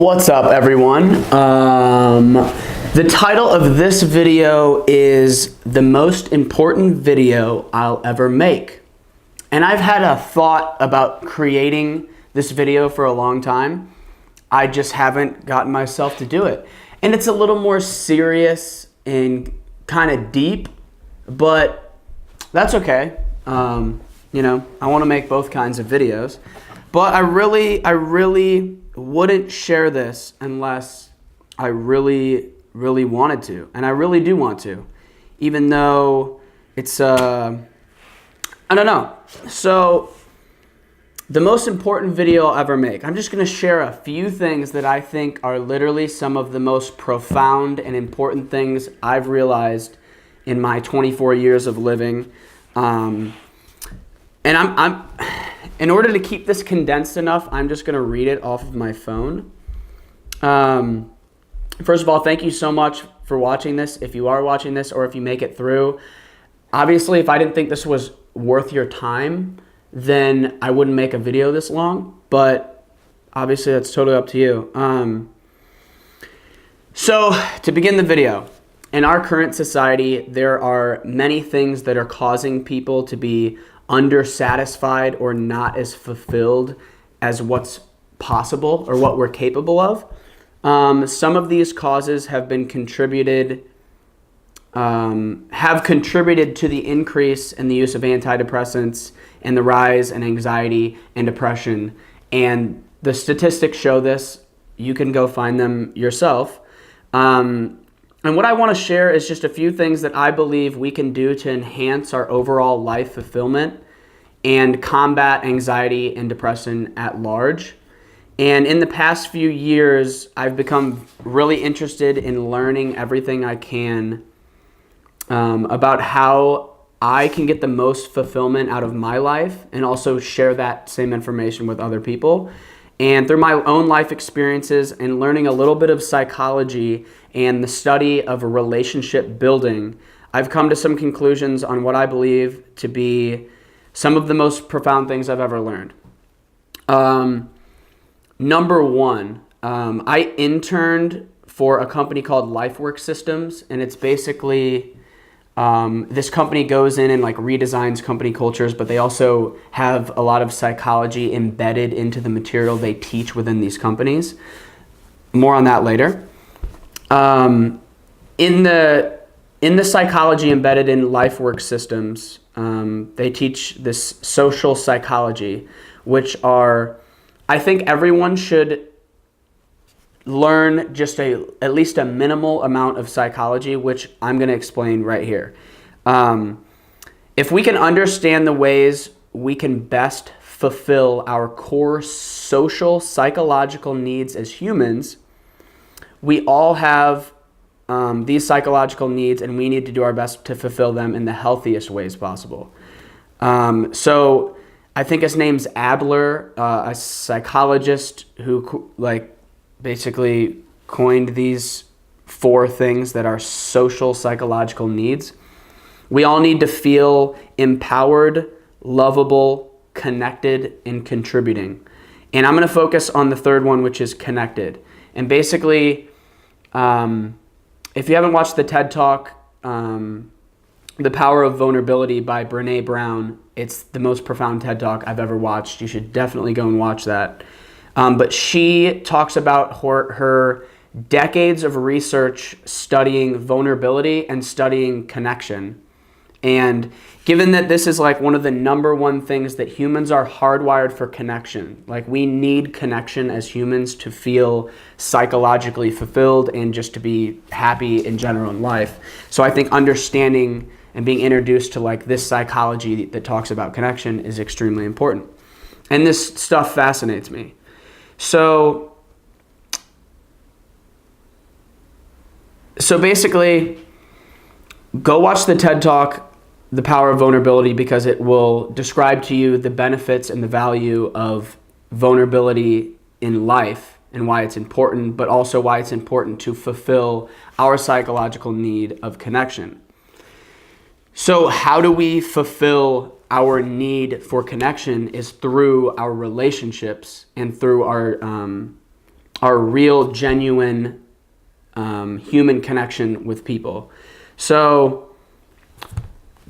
What's up, everyone? The title of this video is the most important video I'll ever make. And I've had a thought about creating this video for a long time. I just haven't gotten myself to do it. And it's a little more serious and kind of deep, but that's okay. I want to make both kinds of videos. But I really wouldn't share this unless I really wanted to. And I really do want to, even though it's, I don't know. So the most important video I'll ever make, I'm just going to share a few things that I think are literally some of the most profound and important things I've realized in my 24 years of living. And I'm in order to keep this condensed enough, I'm just going to read it off of my phone. First of all, thank you so much for watching this. If you are watching this or if you make it through, obviously, if I didn't think this was worth your time, then I wouldn't make a video this long. But obviously, that's totally up to you. So to begin the video, in our current society, there are many things that are causing people to be undersatisfied or not as fulfilled as what's possible or what we're capable of. Some of these causes have contributed to the increase in the use of antidepressants and the rise in anxiety and depression. And the statistics show this. You can go find them yourself. And what I want to share is just a few things that I believe we can do to enhance our overall life fulfillment and combat anxiety and depression at large. And in the past few years, I've become really interested in learning everything I can about how I can get the most fulfillment out of my life and also share that same information with other people. And through my own life experiences and learning a little bit of psychology and the study of relationship building, I've come to some conclusions on what I believe to be some of the most profound things I've ever learned. Number one, I interned for a company called LifeWork Systems, and it's basically this company goes in and redesigns company cultures, but they also have a lot of psychology embedded into the material they teach within these companies. More on that later. In the psychology embedded in LifeWork Systems, they teach this social psychology, which I think everyone should learn just at least a minimal amount of psychology, which I'm going to explain right here. If we can understand the ways we can best fulfill our core social psychological needs as humans, we all have these psychological needs, and we need to do our best to fulfill them in the healthiest ways possible. So I think his name's Adler, a psychologist who basically coined these 4 things that are social psychological needs. We all need to feel empowered, lovable, connected, and contributing. And I'm going to focus on the third one, which is connected. And basically, if you haven't watched the TED Talk, The Power of Vulnerability by Brene Brown, it's the most profound TED Talk I've ever watched. You should definitely go and watch that. But she talks about her decades of research studying vulnerability and studying connection. And given that this is one of the number one things that humans are hardwired for connection, we need connection as humans to feel psychologically fulfilled and just to be happy in general in life. So I think understanding and being introduced to this psychology that talks about connection is extremely important. And this stuff fascinates me. So basically, go watch the TED Talk, The Power of Vulnerability, because it will describe to you the benefits and the value of vulnerability in life and why it's important, but also why it's important to fulfill our psychological need of connection. So how do we fulfill our need for connection is through our relationships and through our our real, genuine human connection with people. So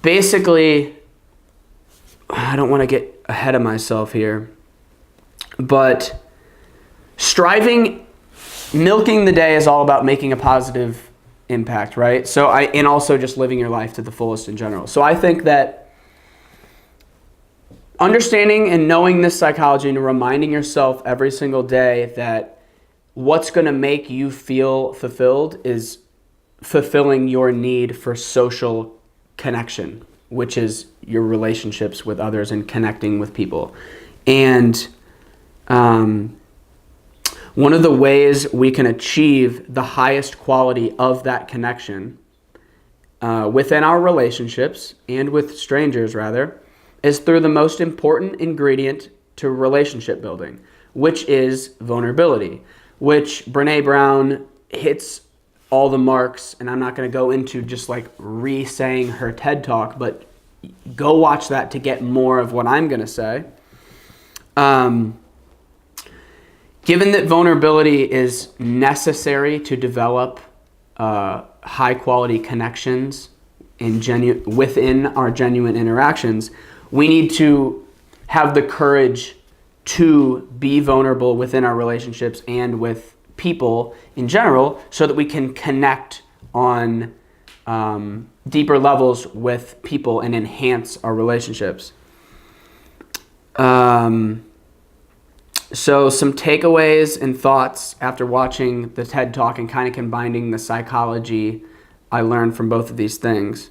basically, I don't want to get ahead of myself here, but milking the day is all about making a positive impact, right? And also just living your life to the fullest in general. So I think that understanding and knowing this psychology and reminding yourself every single day that what's going to make you feel fulfilled is fulfilling your need for social connection, which is your relationships with others and connecting with people. And one of the ways we can achieve the highest quality of that connection within our relationships and with strangers, rather, is through the most important ingredient to relationship building, which is vulnerability, which Brene Brown hits all the marks. And I'm not going to go into just like re-saying her TED Talk, but go watch that to get more of what I'm going to say. Given that vulnerability is necessary to develop high quality connections within our genuine interactions, we need to have the courage to be vulnerable within our relationships and with people in general so that we can connect on deeper levels with people and enhance our relationships. So some takeaways and thoughts after watching the TED Talk and kind of combining the psychology I learned from both of these things.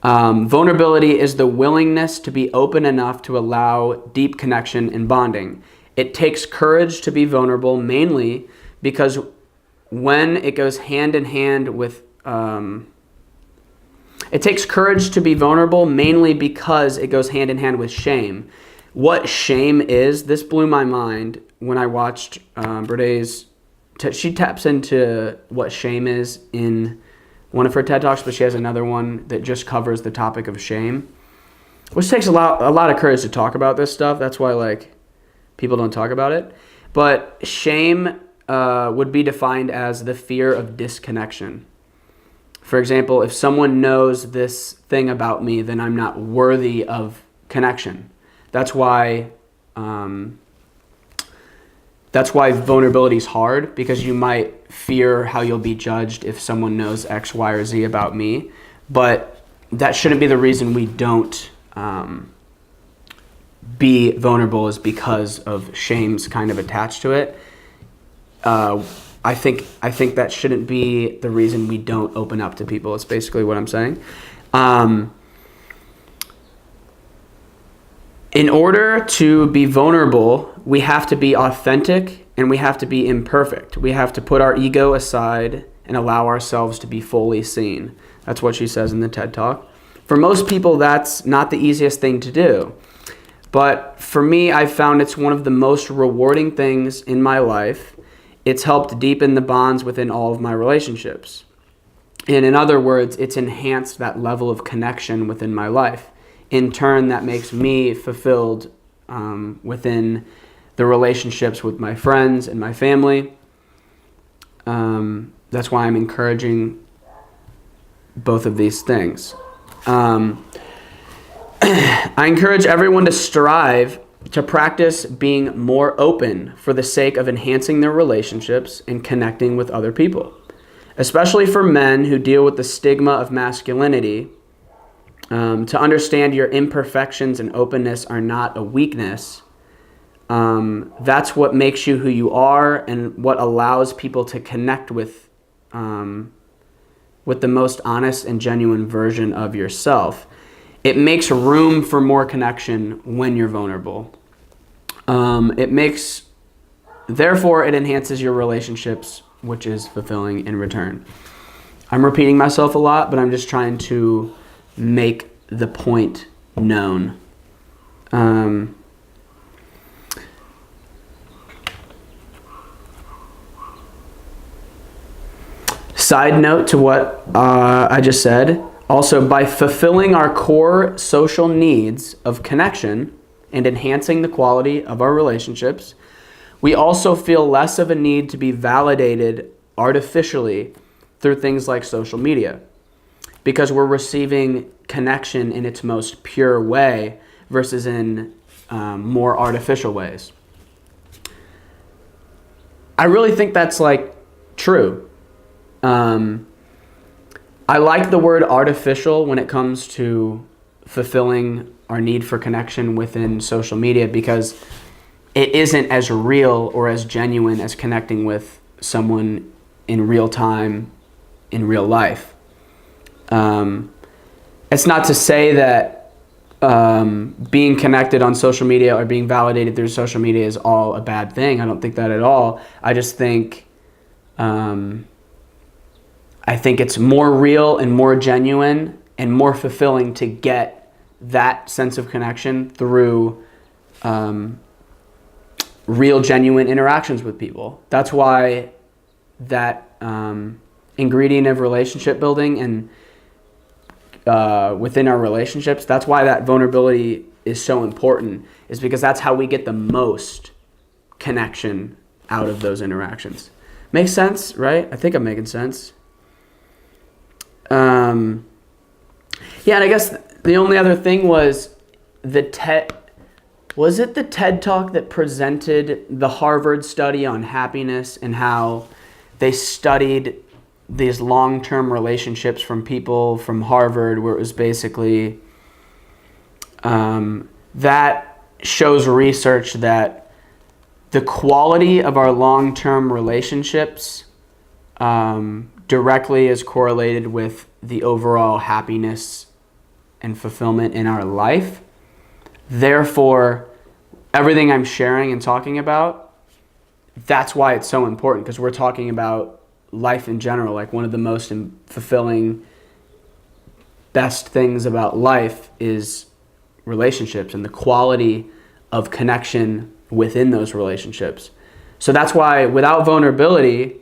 Vulnerability is the willingness to be open enough to allow deep connection and bonding. It takes courage to be vulnerable, mainly because when it goes hand in hand with it takes courage to be vulnerable, mainly because it goes hand in hand with shame. What shame is, this blew my mind when I watched Brene's, she taps into what shame is in one of her TED Talks, but she has another one that just covers the topic of shame, which takes a lot of courage to talk about this stuff. That's why people don't talk about it. But shame would be defined as the fear of disconnection. For example, if someone knows this thing about me, then I'm not worthy of connection. That's why vulnerability is hard, because you might fear how you'll be judged if someone knows X, Y, or Z about me. But that shouldn't be the reason we don't be vulnerable, is because of shame's kind of attached to it. I think that shouldn't be the reason we don't open up to people. It's basically what I'm saying. In order to be vulnerable, we have to be authentic and we have to be imperfect. We have to put our ego aside and allow ourselves to be fully seen. That's what she says in the TED Talk. For most people, that's not the easiest thing to do. But for me, I've found it's one of the most rewarding things in my life. It's helped deepen the bonds within all of my relationships. And in other words, it's enhanced that level of connection within my life. In turn, that makes me fulfilled within the relationships with my friends and my family. That's why I'm encouraging both of these things. I encourage everyone to strive to practice being more open for the sake of enhancing their relationships and connecting with other people, especially for men who deal with the stigma of masculinity. To understand your imperfections and openness are not a weakness. That's what makes you who you are and what allows people to connect with the most honest and genuine version of yourself. It makes room for more connection when you're vulnerable. Therefore, it enhances your relationships, which is fulfilling in return. I'm repeating myself a lot, but I'm just trying to make the point known. Side note to what I just said, also by fulfilling our core social needs of connection and enhancing the quality of our relationships, We also feel less of a need to be validated artificially through things like social media, because we're receiving connection in its most pure way versus in more artificial ways. I really think that's like true. I like the word artificial when it comes to fulfilling our need for connection within social media, because it isn't as real or as genuine as connecting with someone in real time, in real life. It's not to say that being connected on social media or being validated through social media is all a bad thing. I don't think that at all. I just think it's more real and more genuine and more fulfilling to get that sense of connection through real, genuine interactions with people. That's why that ingredient of relationship building and within our relationships, that's why that vulnerability is so important, is because that's how we get the most connection out of those interactions. Makes sense, right? I think I'm making sense. Yeah, and I guess the only other thing was the TED Talk that presented the Harvard study on happiness and how they studied these long-term relationships from people from Harvard, where it was basically that shows research that the quality of our long-term relationships directly is correlated with the overall happiness and fulfillment in our life. Therefore, everything I'm sharing and talking about, that's why it's so important, because we're talking about life in general. Like, one of the most fulfilling, best things about life is relationships and the quality of connection within those relationships. So that's why without vulnerability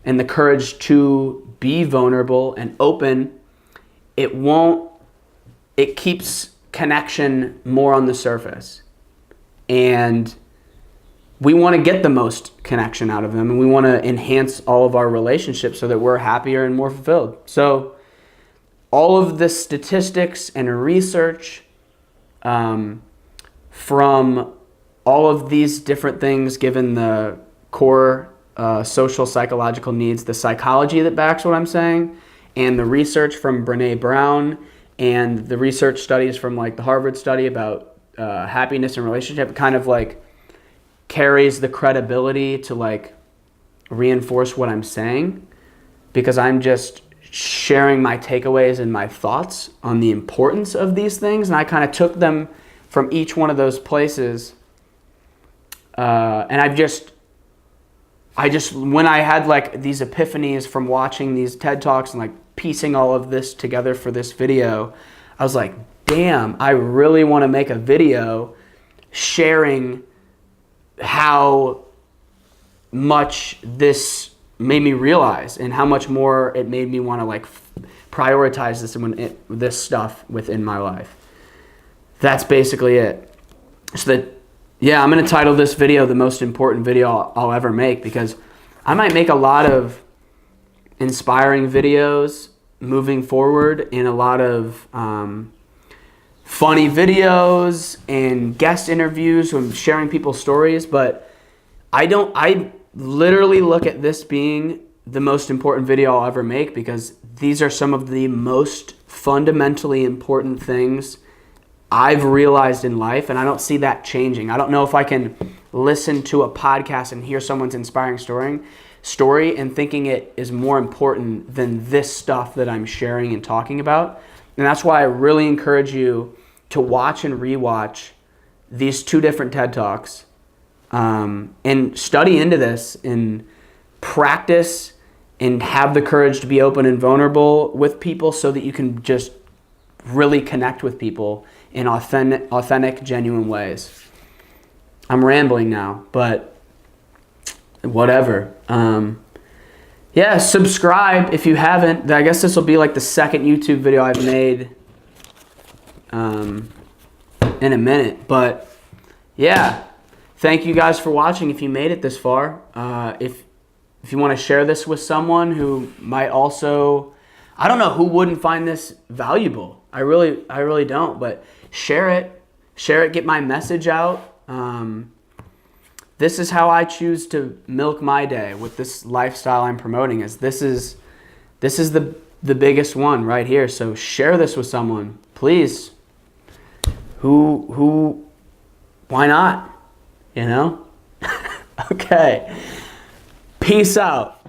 and the courage to be vulnerable and open, it keeps connection more on the surface. And we want to get the most connection out of them, and we want to enhance all of our relationships so that we're happier and more fulfilled. So all of the statistics and research from all of these different things, given the core social psychological needs, the psychology that backs what I'm saying, and the research from Brene Brown, and the research studies from like the Harvard study about happiness and relationship, kind of like carries the credibility to like reinforce what I'm saying, because I'm just sharing my takeaways and my thoughts on the importance of these things. And I kind of took them from each one of those places. And I just, when I had like these epiphanies from watching these TED Talks and like piecing all of this together for this video, I was like, damn, I really want to make a video sharing how much this made me realize and how much more it made me want to like prioritize this stuff within my life. That's basically it. So I'm going to title this video the most important video I'll ever make, because I might make a lot of inspiring videos moving forward, and a lot of funny videos and guest interviews and sharing people's stories, but I literally look at this being the most important video I'll ever make, because these are some of the most fundamentally important things I've realized in life, and I don't see that changing. I don't know if I can listen to a podcast and hear someone's inspiring story and thinking it is more important than this stuff that I'm sharing and talking about. And that's why I really encourage you to watch and rewatch these two different TED Talks, and study into this and practice and have the courage to be open and vulnerable with people, so that you can just really connect with people in authentic, genuine ways. I'm rambling now, but whatever. Subscribe if you haven't. I guess this will be like the second YouTube video I've made in a minute. But yeah, thank you guys for watching. If you made it this far, if you want to share this with someone who might also, I don't know who wouldn't find this valuable. I really don't. But share it, get my message out. This is how I choose to milk my day with this lifestyle I'm promoting. This is the biggest one right here. So share this with someone, please. Who why not? You know? Okay. Peace out.